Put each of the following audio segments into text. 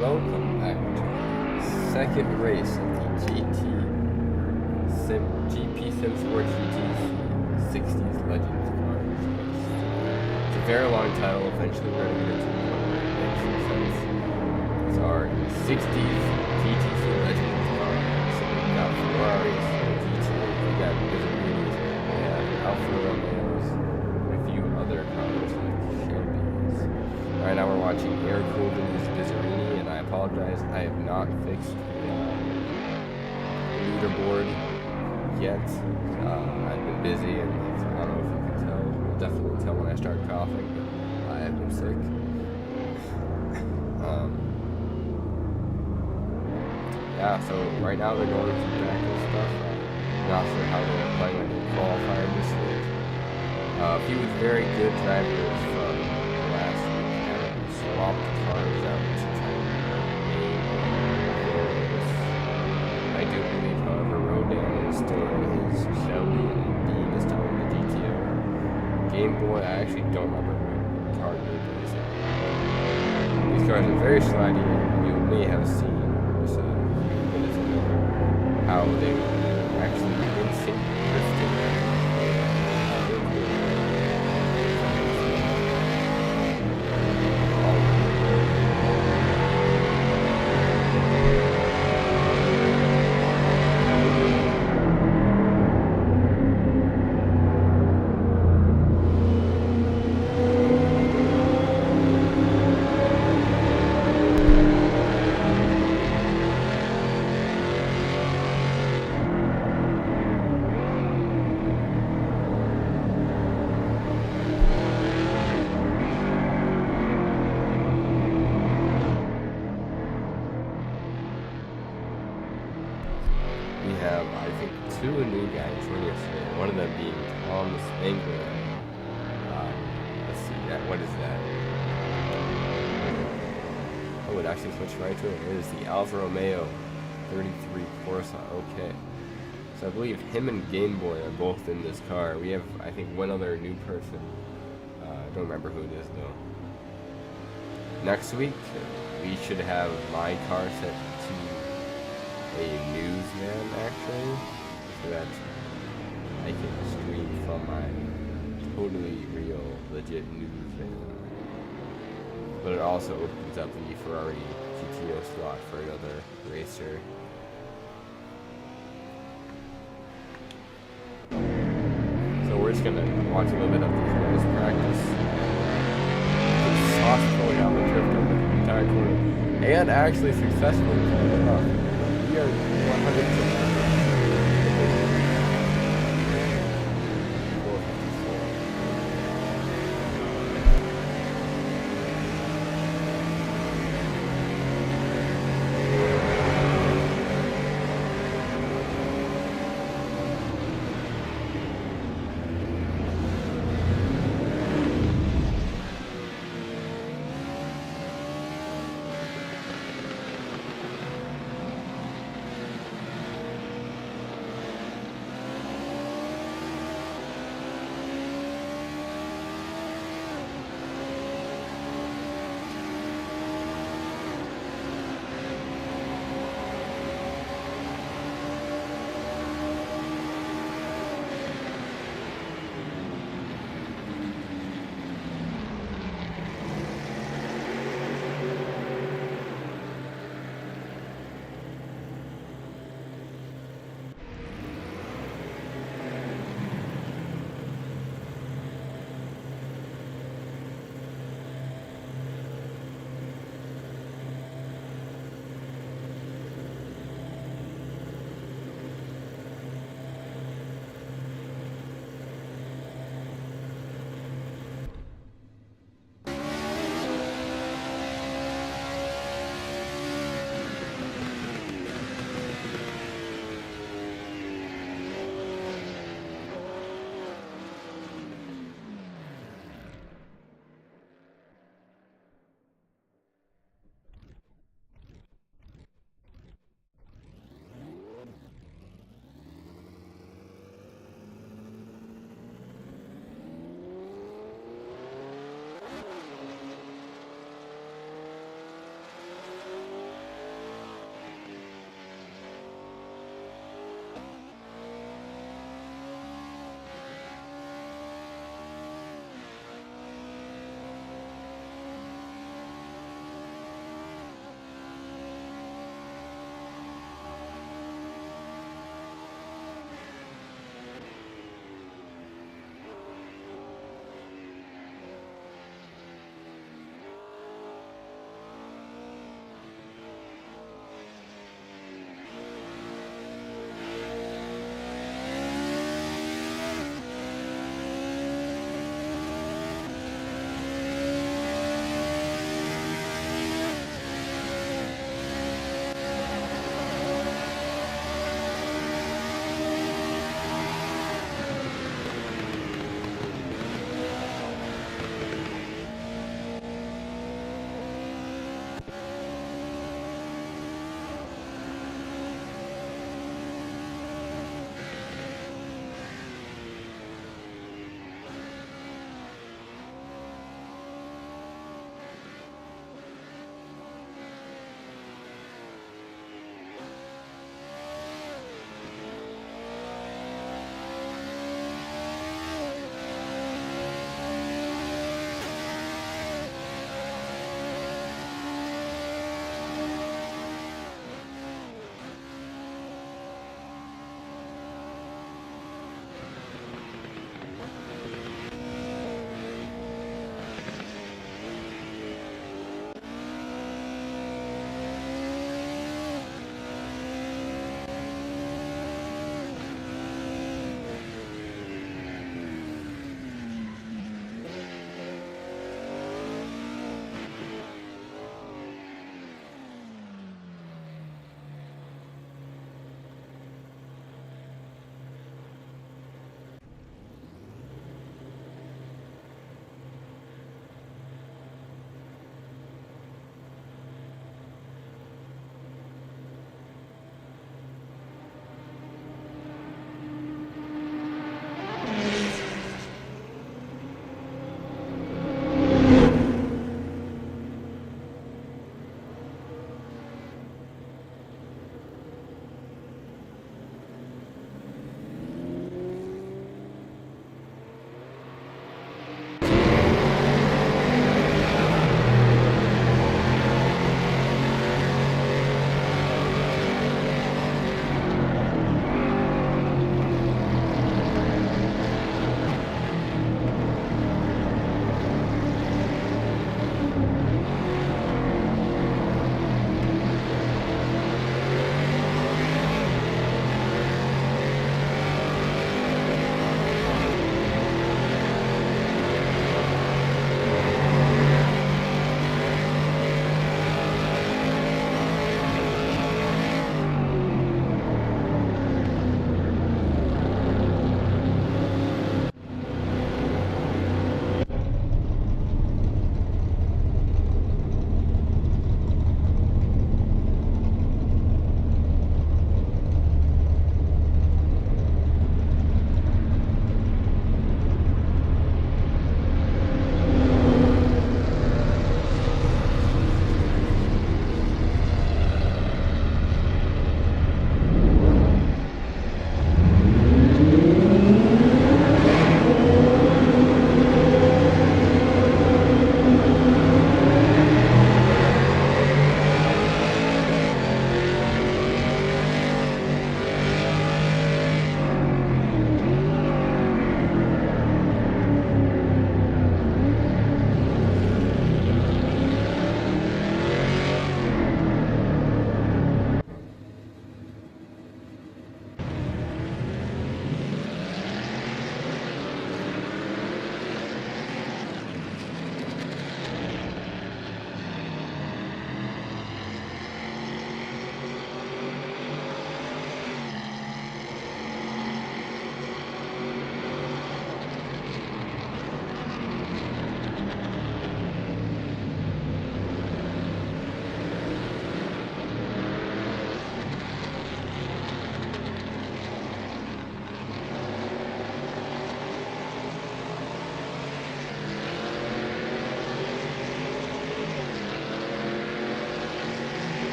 Welcome back to the second race of the GP Simsports GTC 60s Legends Cars. It's a very long title. Eventually we're going to get into one where it makes some sense. These are 60s GTC Legends cars. So we've got Ferraris, GTs, we've got Bizarrinis, we have Alfa Romeos, and a few other cars like Shelby's. Right now we're watching air-cooled in this Bizarrini, and I apologize, I have not fixed the leaderboard yet. I've been busy, and I don't know if you can tell. You'll definitely tell when I start coughing, but I have been sick. Yeah, so right now they're going through practice stuff. Not sure how they're playing like a qualifier this week. A few very good drivers from last week have swapped cars out to try to remain victorious. I do believe, however, Rodan is still in his Shelby and Dean is still in the GTO. Game Boy, I actually don't remember what car Game Boy is in. These cars are very slidey, and you may have seen just a few minutes ago how they were actually in sync drifting. We have, I think, two new guys joining us today. One of them being Tom Spangler. Let's see, what is that? Oh, it actually switched right to it. It is the Alfa Romeo 33 Corsa. Okay. So I believe him and Game Boy are both in this car. We have, I think, one other new person. I don't remember who it is, though. Next week, we should have my car set to a newsman, actually, so that I can stream from my totally real, legit newsman. But it also opens up the Ferrari GTO slot for another racer. So we're just gonna watch a little bit of these guys practice. Soft pulling out the drift over the entire corner, and actually successfully pulling it off. We are 100%.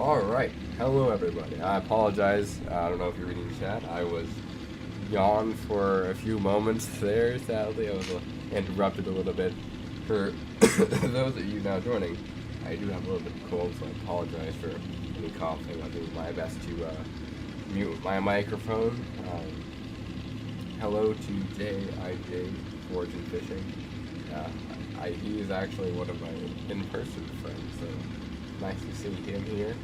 Alright, hello everybody. I apologize. I don't know if you're reading the chat. I was gone for a few moments there, sadly. I was interrupted a little bit. For those of you now joining, I do have a little bit of cold, so I apologize for any coughing. I'll do my best to mute my microphone. Hello to JIJ Fortune Fishing. He is actually one of my in-person friends, so nice to see him here.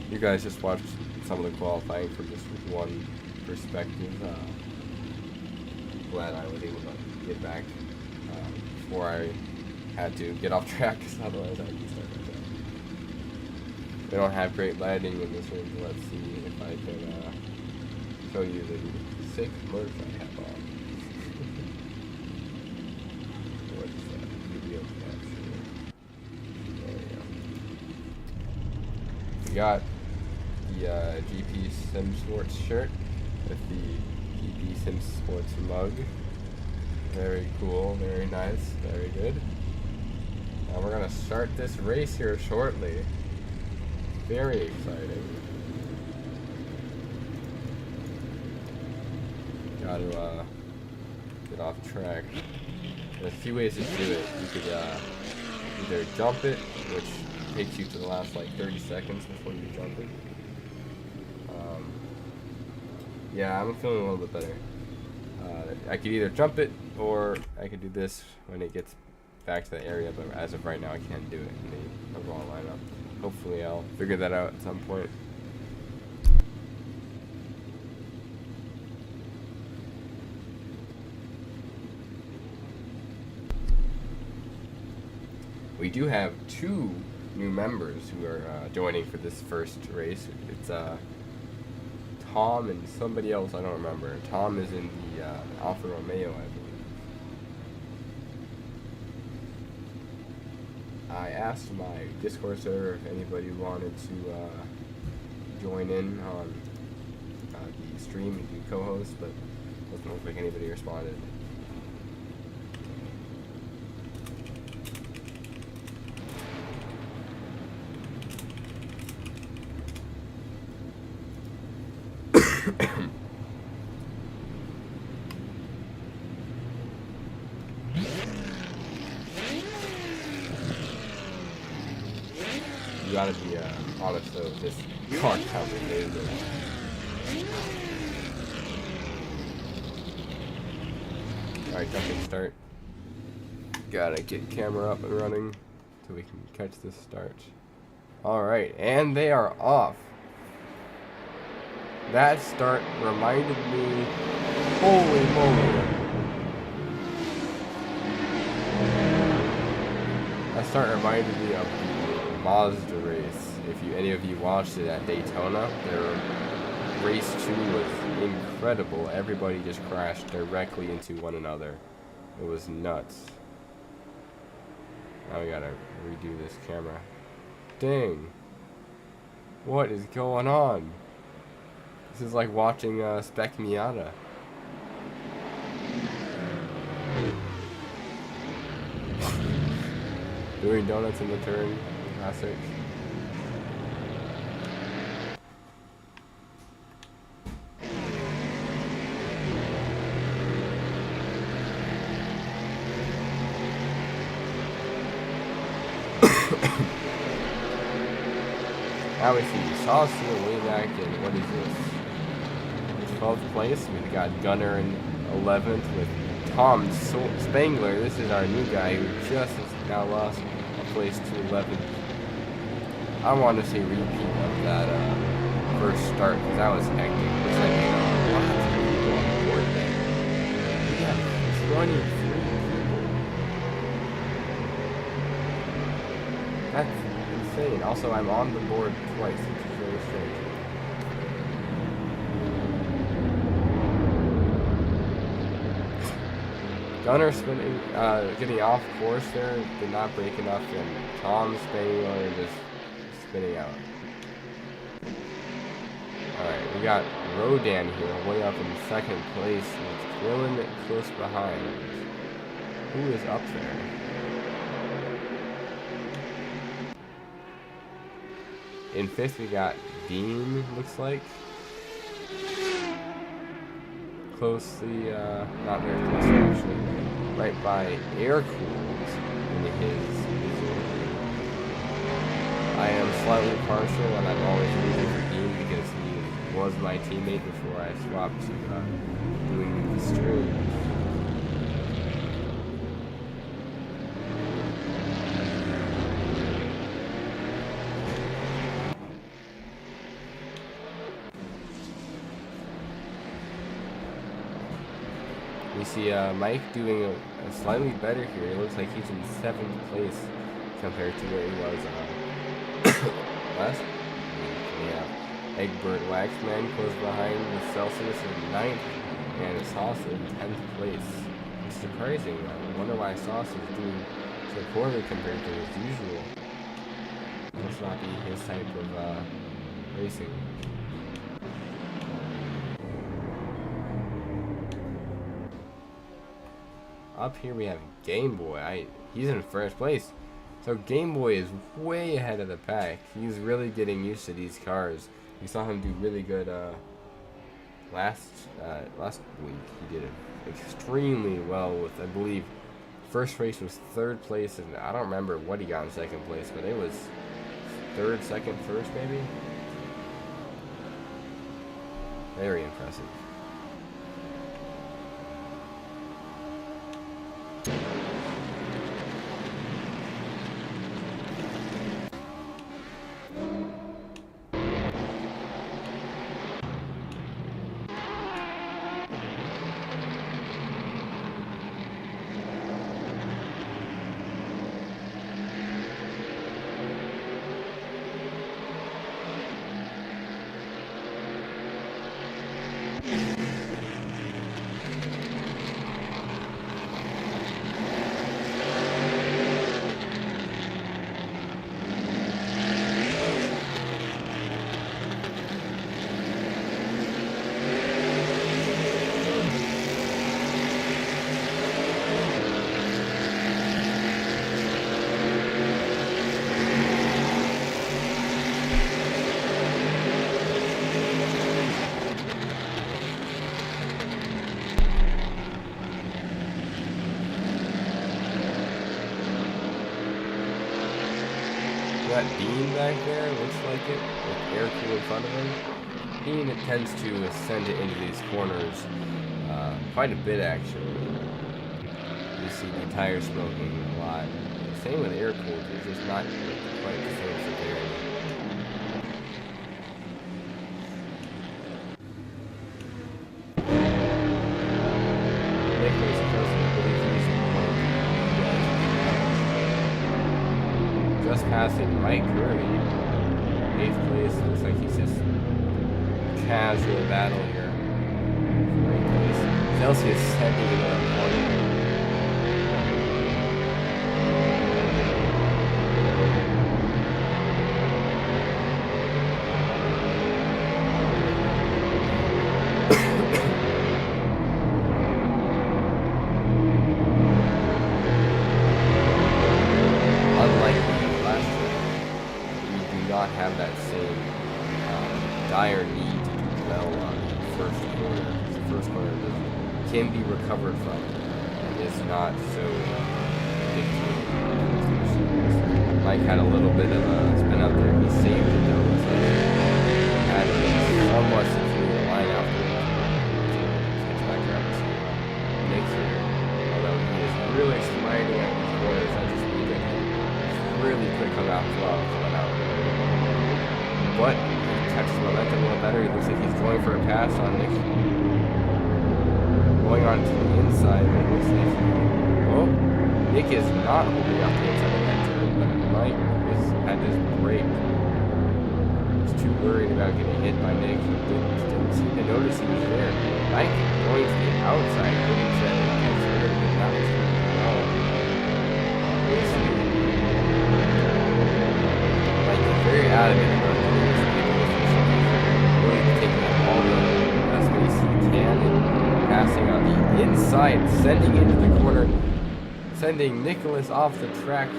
You guys just watched some of the qualifying from just one perspective. Glad I was able to get back before I had to get off track, because otherwise I'd be stuck like that. We don't have great lighting in this room, so let's see if I can show you the sick merch I have on. What's that? Video capture. There we go. We got the GP Simsports shirt with the GP Simsports mug. Very cool, very nice, very good. Now we're gonna start this race here shortly. Very exciting. Gotta get off track. There's a few ways to do it. You could either jump it, which takes you to the last like 30 seconds before you jump it. Yeah, I'm feeling a little bit better. I could either jump it, or I could do this when it gets back to the area, but as of right now I can't do it in the overall lineup. Hopefully I'll figure that out at some point. We do have two new members who are joining for this first race. It's Tom and somebody else, I don't remember. Tom is in the Alfa Romeo, I believe. I asked my Discord server if anybody wanted to join in on the stream and do co-host, but it doesn't look like anybody responded. You gotta be honest though, this car complicated. Alright, jumping start. Gotta get camera up and running so we can catch this start. Alright, and they are off. That start reminded me, holy moly. That start reminded me of the Mazda race. If any of you watched it at Daytona, their race 2 was incredible. Everybody just crashed directly into one another. It was nuts. Now we gotta redo this camera. Dang. What is going on? This is like watching Spec Miata. Doing donuts in the turn. Classic. Now we see Saucy way back in, what is this? 12th place. We've got Gunner in 11th with Tom Spangler. This is our new guy who just has now lost a place to 11th. I want to say repeat of that first start, because that was hectic. It's like, lots of people on board there. We have 23 people. That's insane. Also, I'm on the board twice, which is very strange. Gunner spinning, getting off course there, did not break enough, and Tom Spangler just spinning out. Alright, we got Rodan here, way up in second place, with Quillen close behind. Who is up there? In 5th, we got Dean, looks like. Closely, not very closely actually. Right by Air Cooled in his order. I am slightly partial, and I'm always rooting for Dean because he was my teammate before I swapped to doing the stream. We see Mike doing a slightly better here. It looks like he's in 7th place compared to where he was last week. Yeah, Egbert Waxman close behind with Celsius in 9th, and Sauce in 10th place. It's surprising. I wonder why Sauce is doing so poorly compared to his usual. Must not be his type of racing. Up here we have Game Boy. He's in 1st place. So Game Boy is way ahead of the pack. He's really getting used to these cars. We saw him do really good last week. He did extremely well with, I believe, 1st race was 3rd place, and I don't remember what he got in 2nd place, but it was 3rd, 2nd, 1st maybe. Very impressive. Got Dean back there, looks like it, with Air Cool in front of him. Dean tends to send it into these corners quite a bit, actually. You see the tire smoking a lot. Same with Air Cool, it's just not quite the same severity. Just passing Mike Curry, 8th place. Looks like he's just casual battle here. 9th place. Celsius sending it up corner. Have that same dire need to do well on the 1st corner. The 1st corner can be recovered from, and is not so addictive. Mike had a little bit of a spin out there. He saved it though. It's like had a somewhat secure the line after catch back up to Nick here. Although he is really sliding at these corners, I just need that he really could come out 12 coming out. But he catches momentum a little better. He looks like he's going for a pass on Nick. Going on to the inside, it looks like Nick is not holding out the inside of that turn, but Mike had this break. He's too worried about getting hit by Nick. He didn't seem to notice he was there. Mike going to the outside, didn't say it gets rid of it. Now he's Mike is very adamant about passing on the inside, sending into the corner, sending Nicholas off the track,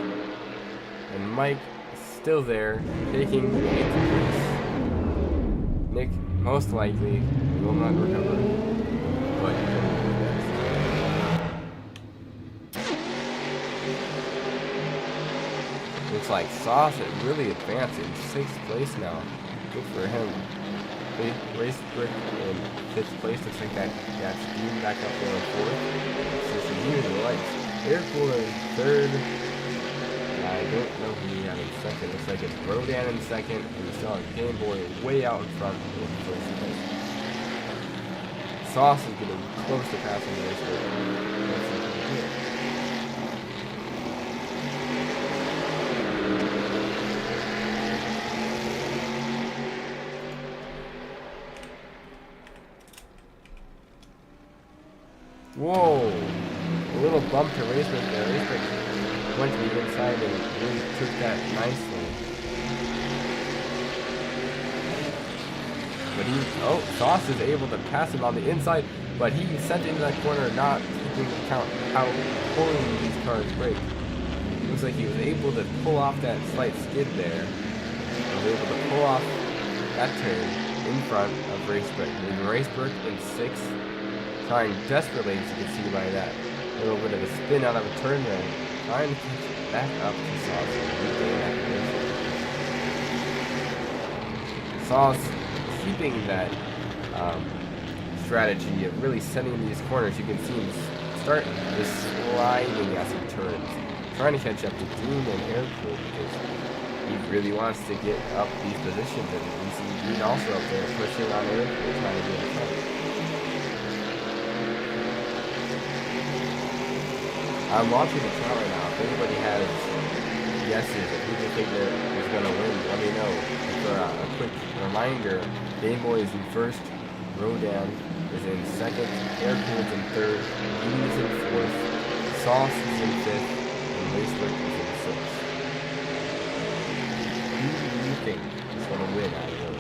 and Mike still there, taking 8th place. Nick, most likely, will not recover, but he will do best. Looks like Sauce is really advancing, 6th place now. Good for him. Race Brick in 5th place. Looks like that's Dean back up there in 4th. So some even lights. Air Cooler in 3rd. I don't know who we have in 2nd. Looks like it's Rodan in 2nd, and we still have Game Boy way out in front in 1st place. Sauce is getting close to passing the Race Brick. Let's see if we can do it. Whoa! A little bump to Racebrick there. Racebrick went to the inside and really took that nicely. But Sauce is able to pass him on the inside, but he sent into that corner, not taking into account how poorly these cars brake. Looks like he was able to pull off that slight skid there. He was able to pull off that turn in front of Racebrick. Leaving Racebrick in 6th. Trying desperately, as you can see by that little bit of a spin out of a turn there, trying to catch it back up to Sauce and regain that position. Sauce keeping that strategy of really sending these corners. You can see him start just sliding as he turns, trying to catch up to Dean and Airpool because he really wants to get up these positions, and we see Dean also up there pushing on Airpool, trying to get in front. I'm watching the count right now. If anybody has guesses of who they think is going to win, let me know. For a quick reminder, Game Boy is in 1st, Rodan is in 2nd, Aircool's in 3rd, Dean is in 4th, Sauce is in 5th, and Racebrick is in 6th. Who do you think is going to win out of those?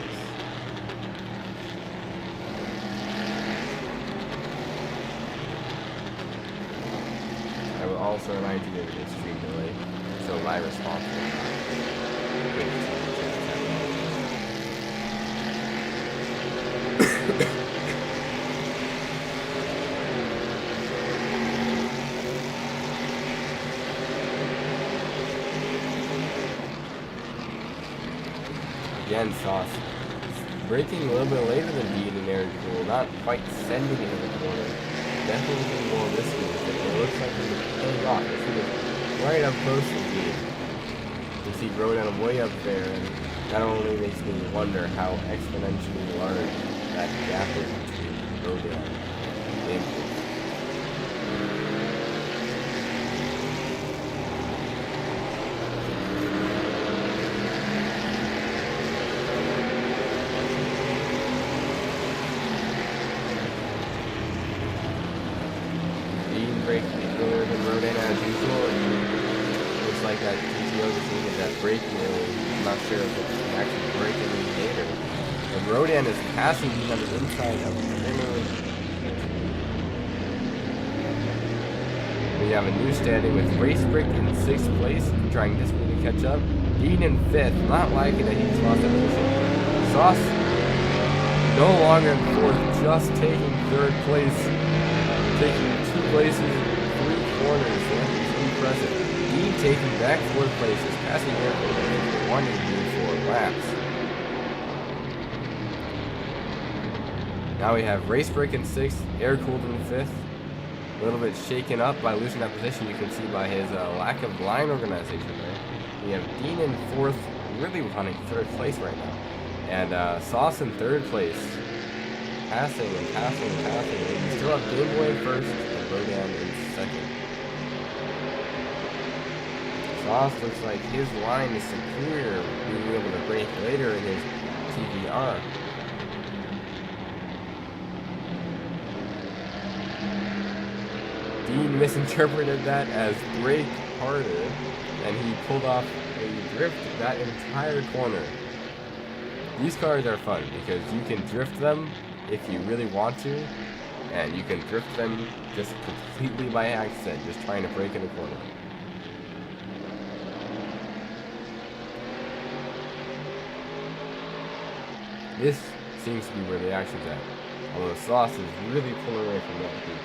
I will also remind you that it is stream delay, so my response will not wait until the chat Again, Sauce braking a little bit later than Dean and Eric Cool, not quite sending it in the corner. Definitely being more risky with it. It looks like he's pulling off. This is right up close to Dean. You see Rodan way up there, and that only makes me wonder how exponentially large that gap is between Rodan and Dean. Earlier than Rodan as usual, and looks like that GTO is looking at that brake really. I'm not sure if it's actually braking later. But Rodan is passing him on the inside of the corner. We have a new standing with Racebrick in 6th place, trying desperately to catch up. Dean in 5th, not liking that he's lost that position. Sauce no longer in 4th, just taking 3rd place, taking 2 places. Corners, that is impressive. Dean taking back 4th place, is passing Airport for 184 laps. Now we have Racebrick in 6th, Air-Cooled in 5th. A little bit shaken up by losing that position, you can see by his lack of line organization there. We have Dean in 4th, really running 3rd place right now. And Sauce in 3rd place. Passing and passing and passing. And we still have Game Boy in 1st and Rodan in 2nd. Sauce looks like his line is superior, being able to brake later in his TVR. Dean misinterpreted that as brake harder, and he pulled off a drift that entire corner. These cars are fun because you can drift them if you really want to, and you can drift them just completely by accident, just trying to brake in a corner. This seems to be where the action's at. Although Sauce is really pulling away from that group.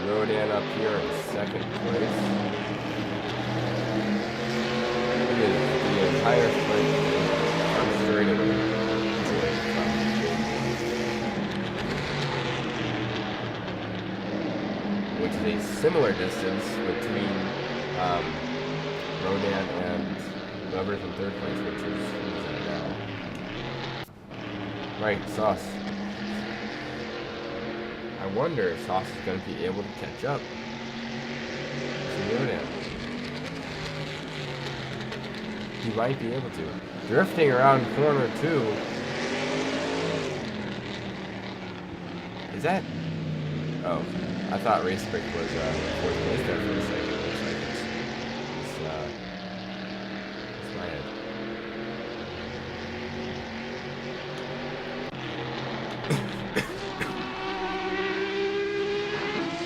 Rodan up here in second place. Look at the entire sprint from straight away from which is a similar distance between Rodan and whoever's in third place, which is who's in now. Right, Sauce. I wonder if Sauce is going to be able to catch up to Rodan. He might be able to. Drifting around corner 2. Is that? Oh, I thought Race Brick was fourth place there for a second. Looks like it's my head.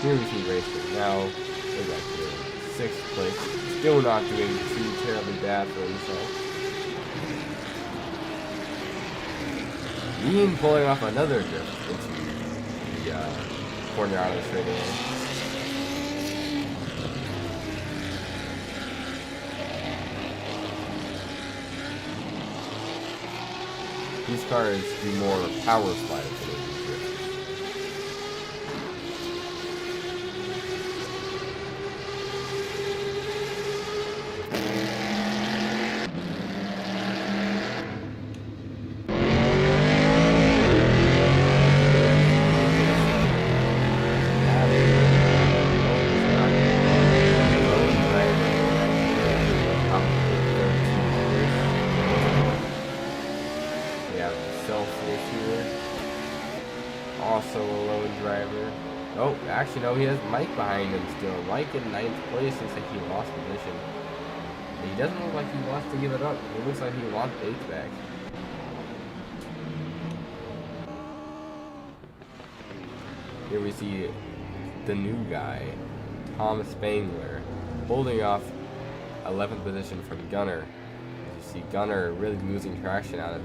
Here we see Race Brick now. They're back to sixth place. Still not doing too terribly bad for himself. Ian pulling off another drift into the corner out of the straightaway. These cars do more power slide than they do drift. Also a lone driver. Oh, actually no, he has Mike behind him still. Mike in 9th place. Looks like he lost position. He doesn't look like he wants to give it up. It looks like he wants 8th back. Here we see the new guy, Tom Spangler, holding off 11th position from Gunner. You see Gunner really losing traction out of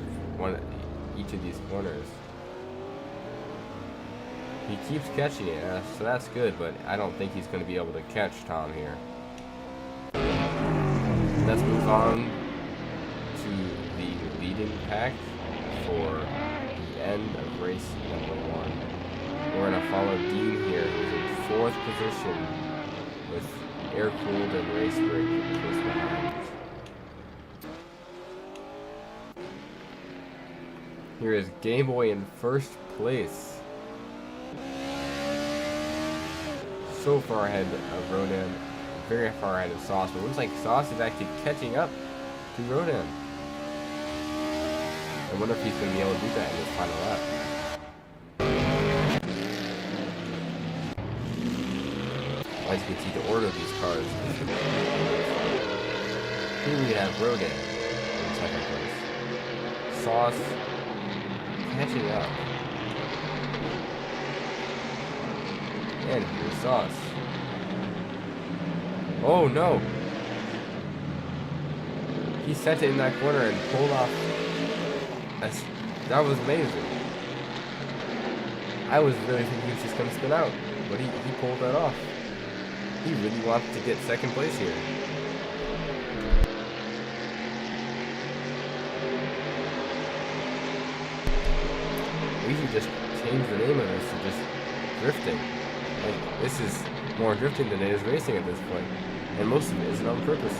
each of these corners. He keeps catching it, so that's good, but I don't think he's going to be able to catch Tom here. Let's move on to the leading pack for the end of race number 1. We're going to follow Dean here, who's in 4th position with air-cooled and race brake close behind. Here is Game Boy in 1st place. So far ahead of Rodan, very far ahead of Sauce, but it looks like Sauce is actually catching up to Rodan. I wonder if he's going to be able to do that in this final lap. As you can see, the order of these cars. Here we have Rodan in 2nd place. Sauce catching up. And here's Sauce. Oh no! He sent it in that corner and pulled off. That was amazing. I was really thinking he was just going to spin out, but he pulled that off. He really wants to get 2nd place here. We should just change the name of this to just drifting. Like, this is more drifting than it is racing at this point, and most of it isn't on purpose.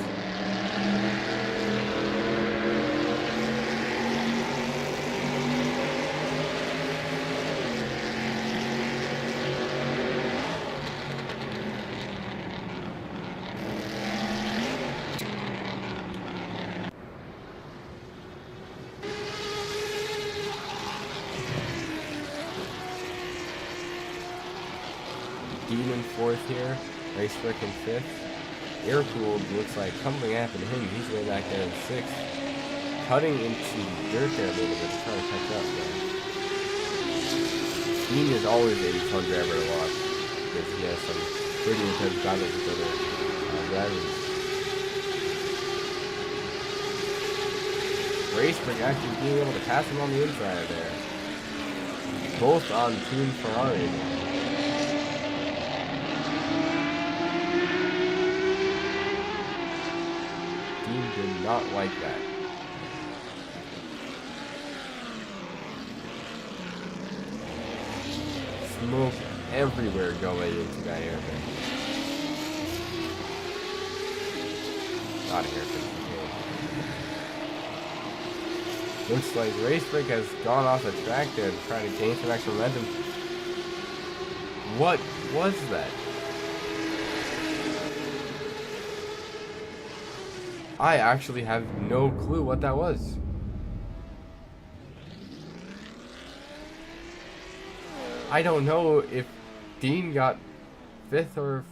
Dean in 4th here, Race Brick in 5th. air cooled looks like coming after him. He's way back there in 6th. Cutting into dirt there a little bit, trying to catch up there. Dean is always a fun driver to watch because he has some pretty intense battles with other drivers. Racebreak actually being able to pass him on the inside there. Both on Team Ferrari. Dean did not like that. Smoke everywhere going into that hairpin. Not a hairpin. Looks like Racebreak has gone off the track there to try to gain some extra momentum. What was that? I actually have no clue what that was. I don't know if Dean got 5th or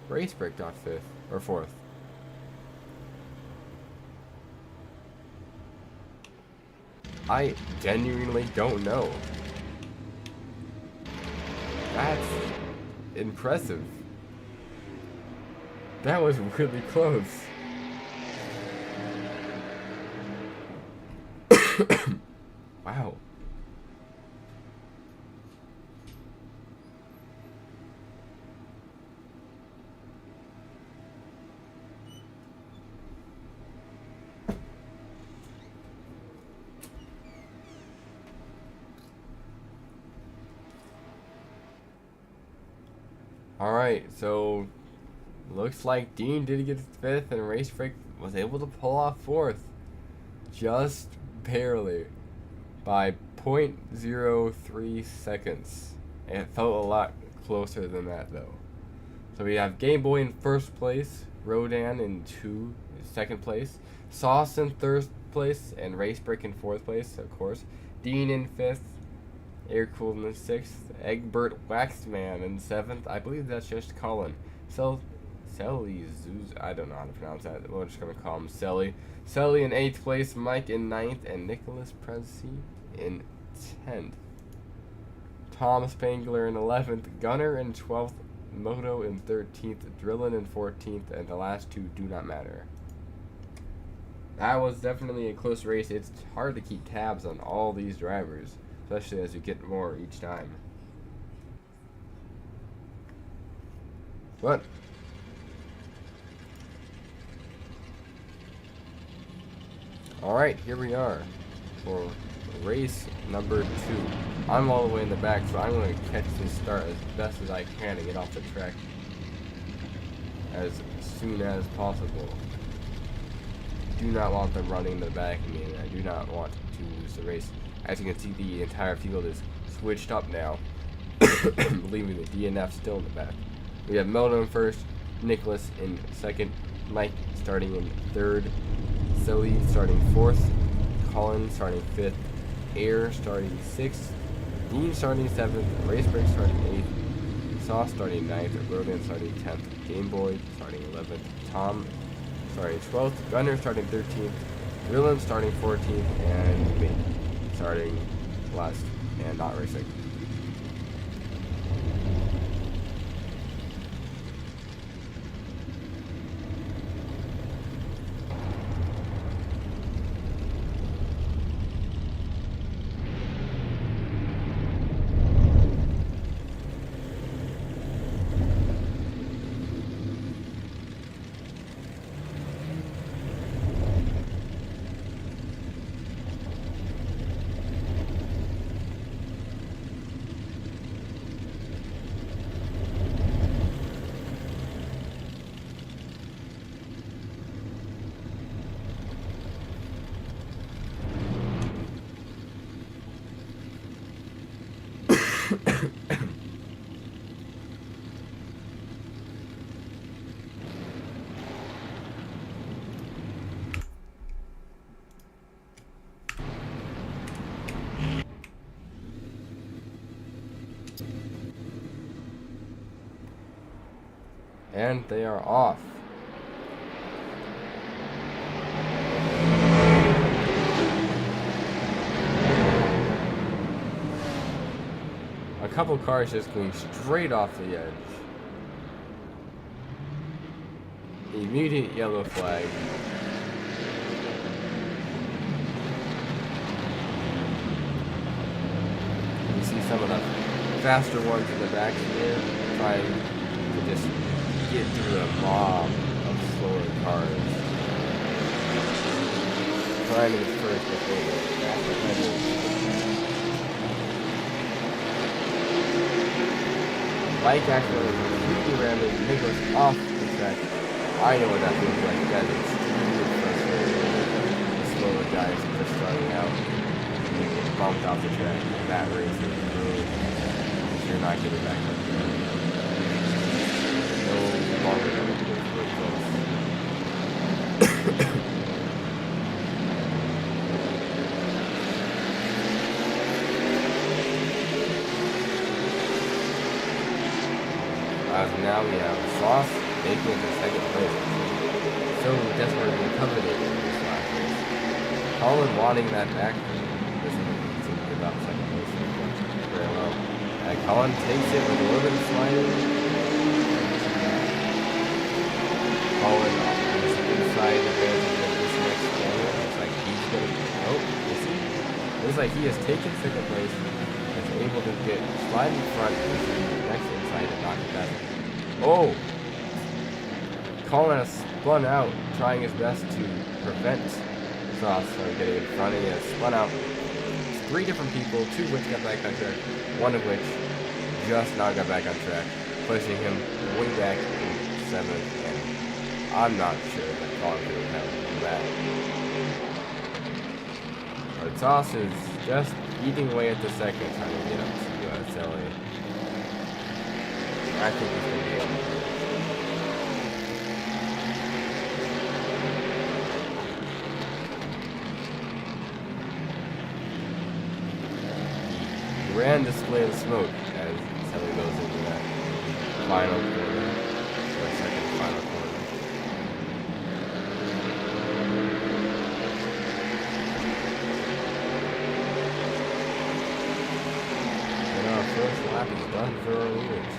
Racebreak got 5th or 4th. I genuinely don't know. That's impressive. That was really close. Wow. Alright, so looks like Dean did get 5th and Racebreak was able to pull off 4th. Just barely. By 0.03 seconds. It felt a lot closer than that though. So we have Game Boy in 1st place, Rodan in 2nd place, Sauce in 3rd place, and Racebreak in 4th place, of course. Dean in 5th. Air Cooled in 6th, Egbert Waxman in 7th. I believe that's just Colin. Selly Zuz, I don't know how to pronounce that. We're just gonna call him Selly. Selly in 8th place, Mike in 9th, and Nicholas Prezi in 10th. Tom Spangler in 11th, Gunner in 12th, Moto in 13th, Drillin in 14th, and the last 2 do not matter. That was definitely a close race. It's hard to keep tabs on all these drivers, especially as you get more each time. But alright, here we are for race number 2. I'm all the way in the back, so I'm going to catch this start as best as I can and get off the track as soon as possible. Do not want them running in the back of me, and I do not want to lose the race. As you can see, the entire field is switched up now, leaving the DNF still in the back. We have Meldo in 1st, Nicholas in 2nd, Mike starting in 3rd, Silly starting 4th, Colin starting 5th, Air starting 6th, Dean starting 7th, Racebreak starting 8th, Sauce starting 9th, Rodan starting 10th, Game Boy starting 11th, Tom starting 12th, Gunner starting 13th, Willem starting 14th, and me starting last and not racing. And they are off. A couple cars just going straight off the edge. Immediate yellow flag. You see some of the faster ones in the back here trying to just get through a mob of slower cars. Trying to get first before the faster bike actually completely random and goes off the track. I know what that feels like. That is extremely frustrating. The slower guys are just starting out and they get bumped off the track. And that race is really if you're not getting back up there. No longer than it was really close. As now we have Sauce making it to second place. So desperately coveted in this last race. Colin wanting that back. This is about second place. Very well. And Colin takes it with a little bit of sliding. Colin is inside the advantage of this next corner. Looks like he's gonna. Oh, is he? Looks like he has taken second place. Is able to get slide in front and the next inside and knock it back. Oh! Colin has spun out, trying his best to prevent Sauce from getting in front. He has spun out 3 different people, 2 of which got back on track, 1 of which just now got back on track, pushing him way back in 7th, and I'm not sure that Colin could have handled that. But Sauce is just eating away at the second, trying to get up to Sally. I think he's going to be able to. Grand display of smoke as Sally goes into that final corner, or second final corner. And our first lap is done for our leaders.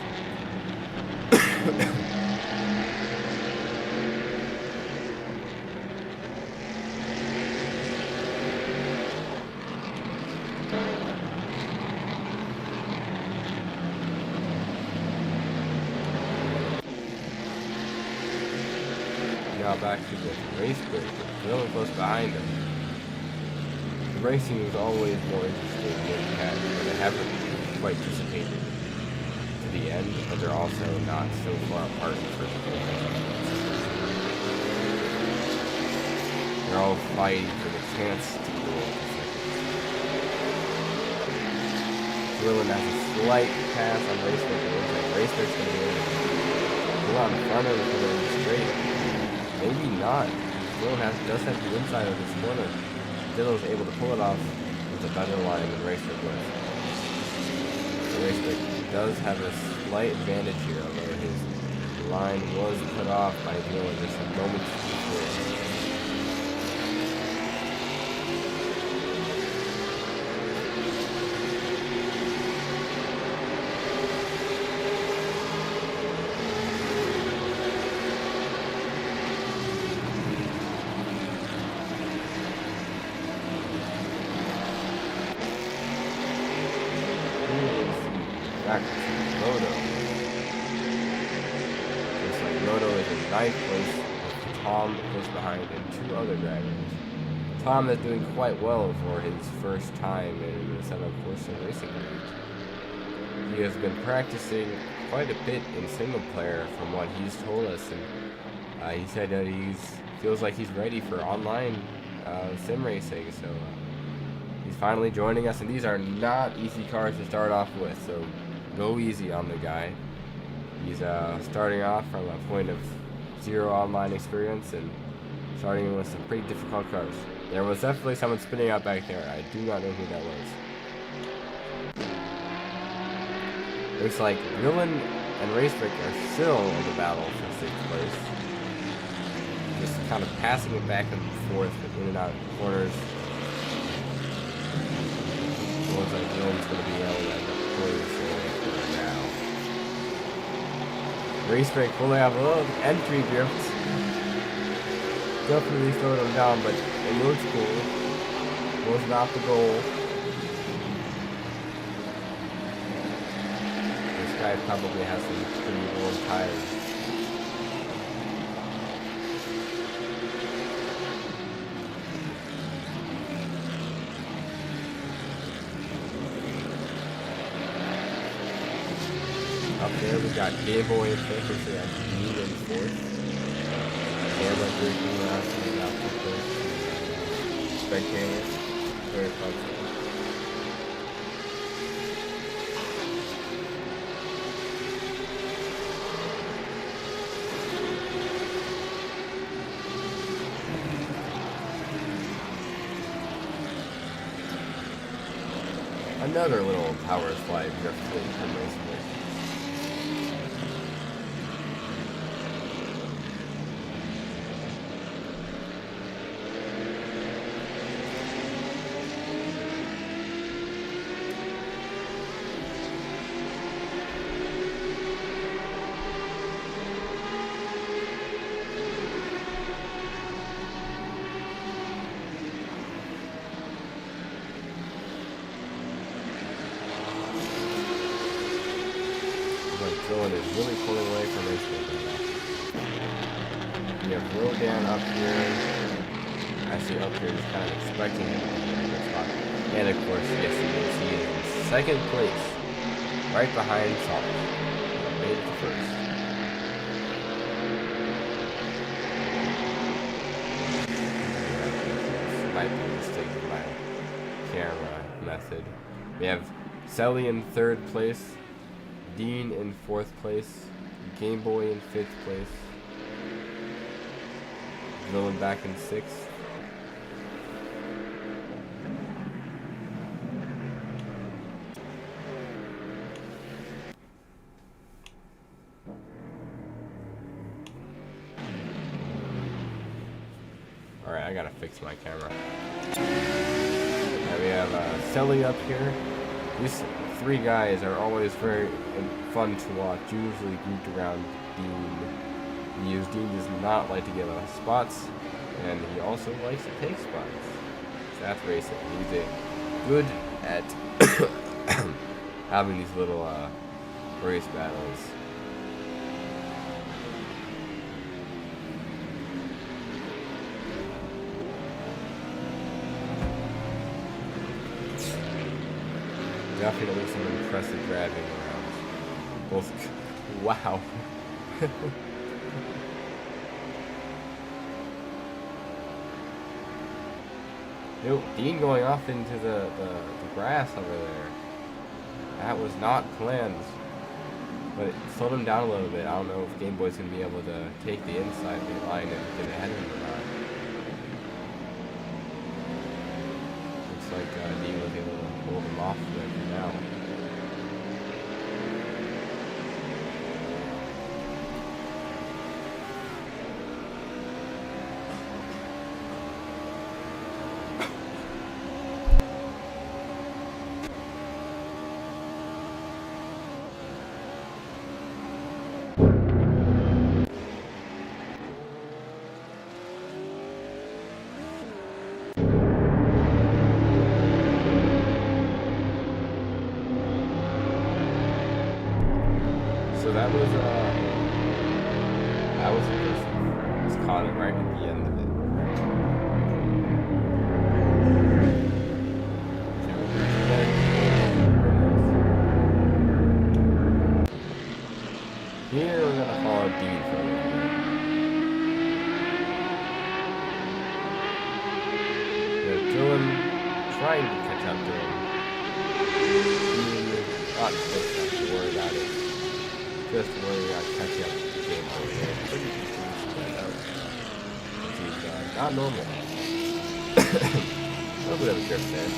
Now back to the race break, really close behind him. The racing is always more interesting with Cat, but they haven't quite dissipated to the end, but they're also not so far apart in first place. They're all fighting for the chance to go into second. Dillon has a slight pass on Raceback, it looks like Raceback's going to be able to go out in front of him for the straight. Maybe not. Dillon does have the inside of this corner. Dillon's able to pull it off with a better line than Raceback was. So Raceback does have a slight advantage here, although his line was cut off by Dillon just a moment before. Back to Moto. Looks like Moto is in 9th place with Tom close behind and 2 other drivers. Tom is doing quite well for his first time in the Senna Corsa Racing League. He has been practicing quite a bit in single player from what he's told us, and he said that he feels like he's ready for online sim racing, so he's finally joining us, and these are not easy cars to start off with, so go easy on the guy. He's starting off from a point of 0 online experience and starting with some pretty difficult cars. There was definitely someone spinning out back there. I do not know who that was. Looks like Dylan and Racebreak are still in the battle for 6th place. Just kind of passing it back and forth, in and out of corners. It looks like Rome's going to be able to end up pulling this away for now. Racebreak pulling out a little entry drift. Definitely slowed him down, but it looks cool. Was not the goal. This guy probably has some pretty old tires. Up there we got Game Boy in 5th, we got Dean in 4th. Camera drinking around, so we got 5th. Spectator, very fun. Another little power slide drift from Raceway. Dylan is really pulling away from Raceway right now. We have Rodan up here. Actually up here, just kind of expecting him to be in a good spot. And of course, yes he is. He is in 2nd place. Right behind Salt. Made it to 1st. This might be a mistake in my camera method. We have Selly in 3rd place. Dean in 4th place, Game Boy in 5th place, Villain back in 6th. Alright, I gotta fix my camera. Right, we have Selly up here. These 3 guys are always very fun to watch, usually grouped around Dean. Dean does not like to give us spots, and he also likes to take spots. So that's racing. He's good at having these little race battles. Definitely some impressive driving around. Both. Wow. Nope, Dean going off into the grass over there. That was not planned. But it slowed him down a little bit. I don't know if Game Boy's going to be able to take the inside line and get ahead of him or not. Looks like Dean was able to hold him off there for now. So that was impressive. Just caught it right at the end of it. Here we're gonna follow Dean for a little bit. Dylan trying to catch up to him. Not close enough to worry about it. Just worry about catching up to the game over there. Pretty easily spread out. Which is not normal. A little bit of a drift there.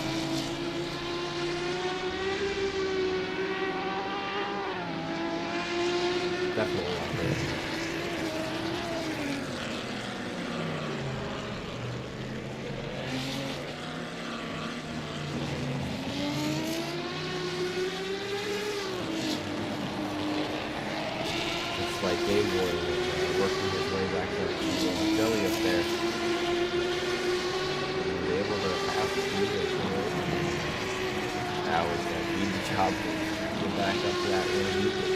definitely not there. It's like Game Boy working his way back up to Jelly up there. And we were able to pass the music. That was an easy job to get back up to that little music.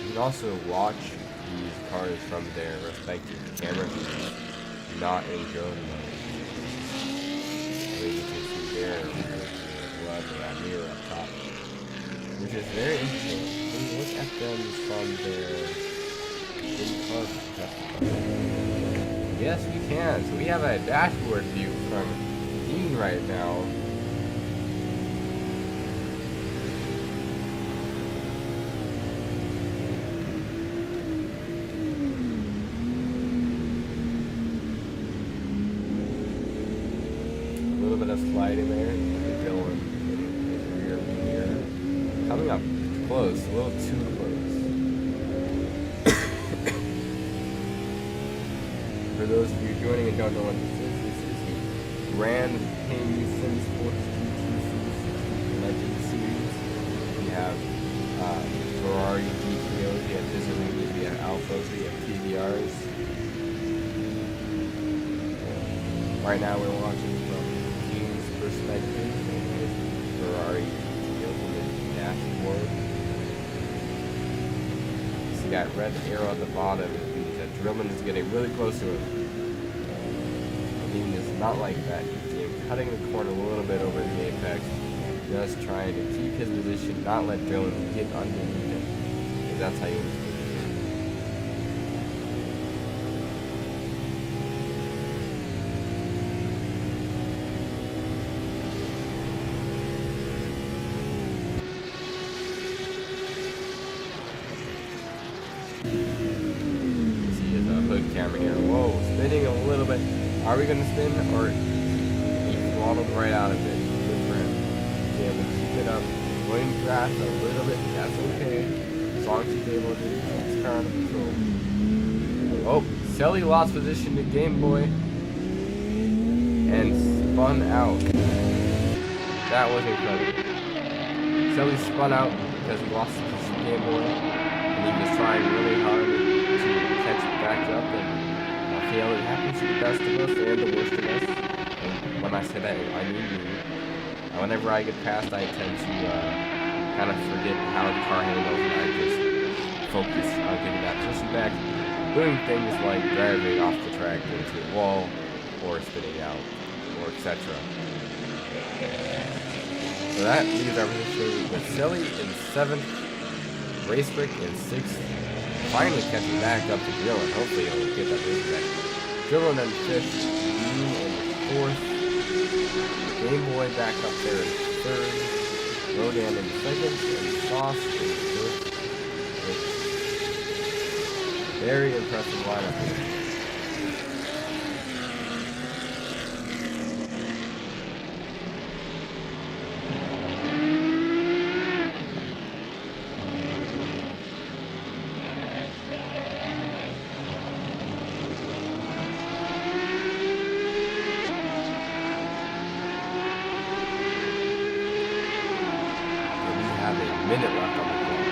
You can also watch these cars from their respective camera views, not in drone mode. I mean, you can see there, that mirror up top, which is very interesting. When you look at them from their in-car perspective. Yes, we can. So we have a dashboard view from Dean right now. A little bit of sliding there. Dylan hitting his rear mirror. Coming up close, a little too close. For those of you joining and don't know what this is the brand new Simsports GTC Legend Series. We have Ferrari GTOs, we have Pizzolini, we have Alfas, we have PBRs. Right now we're watching from Dean's perspective, and his Ferrari GTO on the dashboard. See that red arrow at the bottom, it means that Drillman is getting really close to him. Dean is not like that. You see him cutting the corner a little bit over the apex, just trying to keep his position, not let Drillman get underneath him, because that's how you win. Camera here. Whoa, spinning a little bit. Are we going to spin, or he throttled right out of it? Good for him. Yeah, we'll keep it up. Going fast a little bit. That's okay. As long as he's able to keep his car under control. Oh, Selly lost position to Game Boy and spun out. That was incredible. Selly spun out because he lost his Game Boy, and he was trying really hard to catch it back up and fail. It happens to the best of us and the worst of us. And when I say that, I mean me. Whenever I get past, I tend to kind of forget how the car handles, and I just focus on getting that position back, doing things like driving off the track into a wall, or spinning out, or etc. So that leaves our position with Silly in 7th, Racebrick in 6th. Finally catching back up to Dylan. Hopefully he'll get that race back. Dylan in 5th, Dean in 4th, Game Boy back up there in 3rd, Rodan in 2nd, and Sauce in 1st. Very impressive lineup here. Minute left on the clock.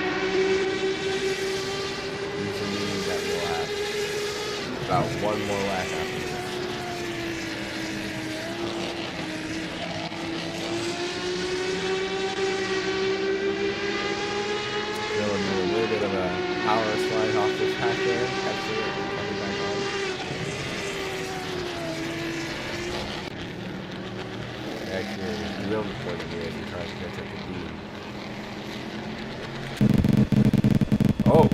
Usually means that we'll have about one more lap after this. Dylan did a little bit of a power slide off the track there, catching it and coming back on. Actually, the real point of view is you're trying to catch up to Dean. Oh!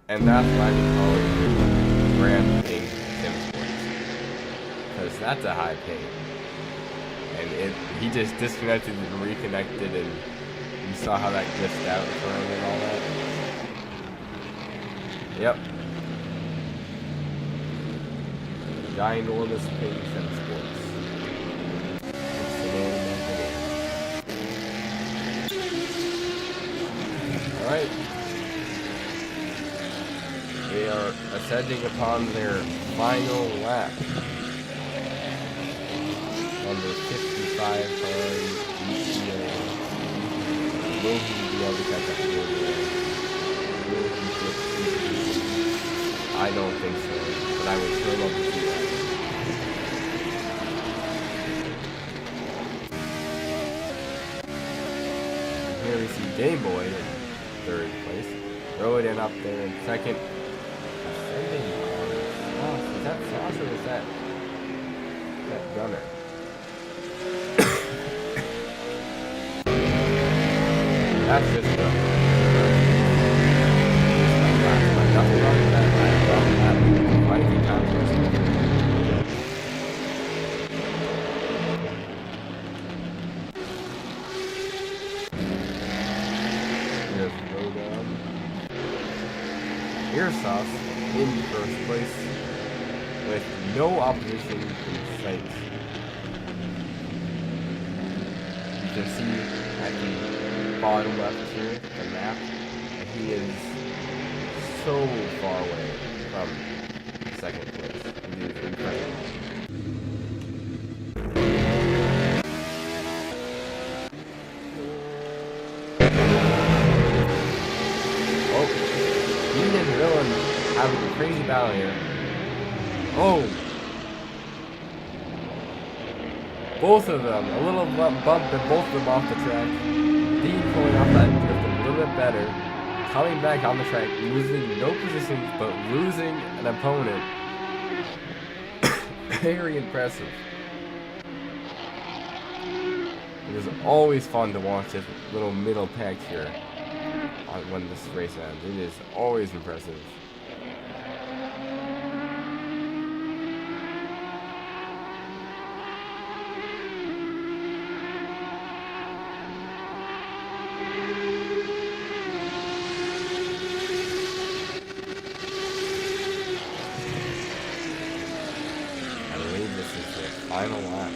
And that's why we call it Grand Ping Simsports. Because that's a high ping. And he just disconnected and reconnected, and you saw how that glitched out for him and all that. Yep. Ginormous Ping Simsports. It's the name Alright. They are ascending upon their final lap. Number 55 will he be able to catch up to Will he get I don't think so, but I would sure love to see that. Here we see Game Boy in third place. Rodan up there in second. Ascending on Sauce. Is that Sauce or is that Gunner? That's just Gunner. Nothing wrong with that. Quite a few times. Here's Sauce in first place with no opposition in sight. You can see at the bottom left here, the map, that he is so far away from second place. It is incredible. Having a crazy battle here. Oh! Both of them. A little bump and both of them off the track. Dean pulling off that drift a little bit better. Coming back on the track, losing no positions, but losing an opponent. Very impressive. It is always fun to watch this little middle pack here when this race ends. It is always impressive. Final lap.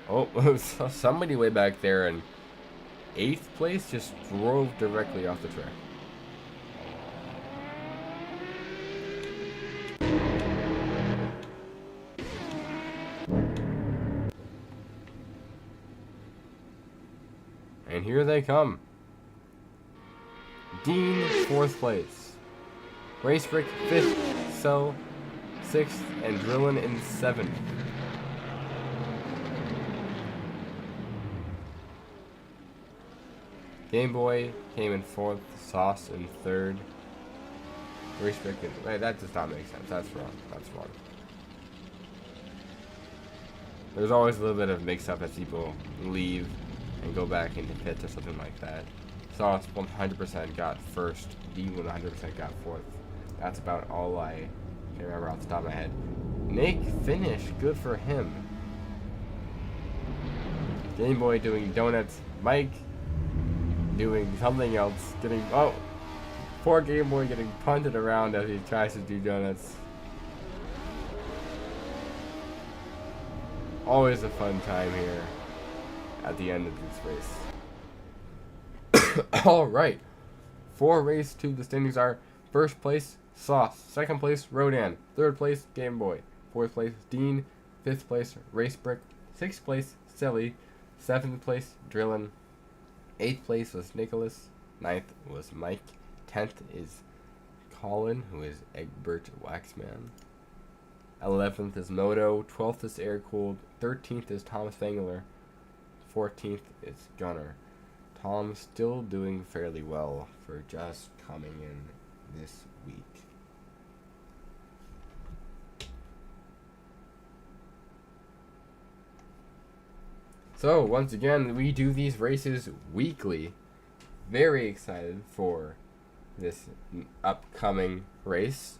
Oh, somebody way back there in 8th place just drove directly off the track. And here they come. Dean, 4th place. Racebrick, 5th. Cell, 6th. And Drillin in 7th. Game Boy came in 4th. Sauce in 3rd. Racebrick in... Wait, that does not make sense. That's wrong. That's wrong. There's always a little bit of mix-up as people leave and go back into pits or something like that. Sauce 100% got 1st. D 100% got 4th. That's about all I can remember off the top of my head. Nick finished. Good for him. Game Boy doing donuts. Mike doing something else. Getting... Oh! Poor Game Boy getting punted around as he tries to do donuts. Always a fun time here at the end of this race. Alright. For race 2, the standings are 1st place, Sauce. 2nd place, Rodan. 3rd place, Game Boy. 4th place, Dean. 5th place, Racebrick. 6th place, Silly. 7th place, Drillin. 8th place was Nicholas. 9th was Mike. 10th is Colin, who is Egbert Waxman. 11th is Moto. 12th is Air Cooled. 13th is Thomas Fangler. 14th is Gunner. Tom still doing fairly well for just coming in this week. So, once again, we do these races weekly. Very excited for this upcoming race.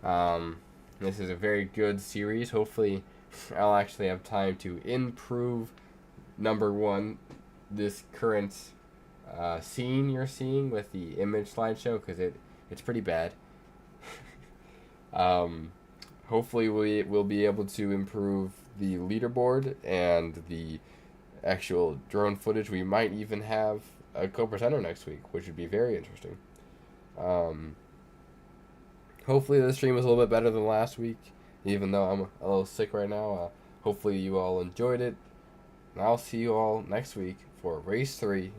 This is a very good series. Hopefully, I'll actually have time to improve, number one, this current scene you're seeing with the image slideshow, because it's pretty bad. hopefully we will be able to improve the leaderboard and the actual drone footage. We might even have a co-presenter next week, which would be very interesting. Um, Hopefully this stream was a little bit better than last week, even though I'm a little sick right now. Hopefully you all enjoyed it, and I'll see you all next week for race 3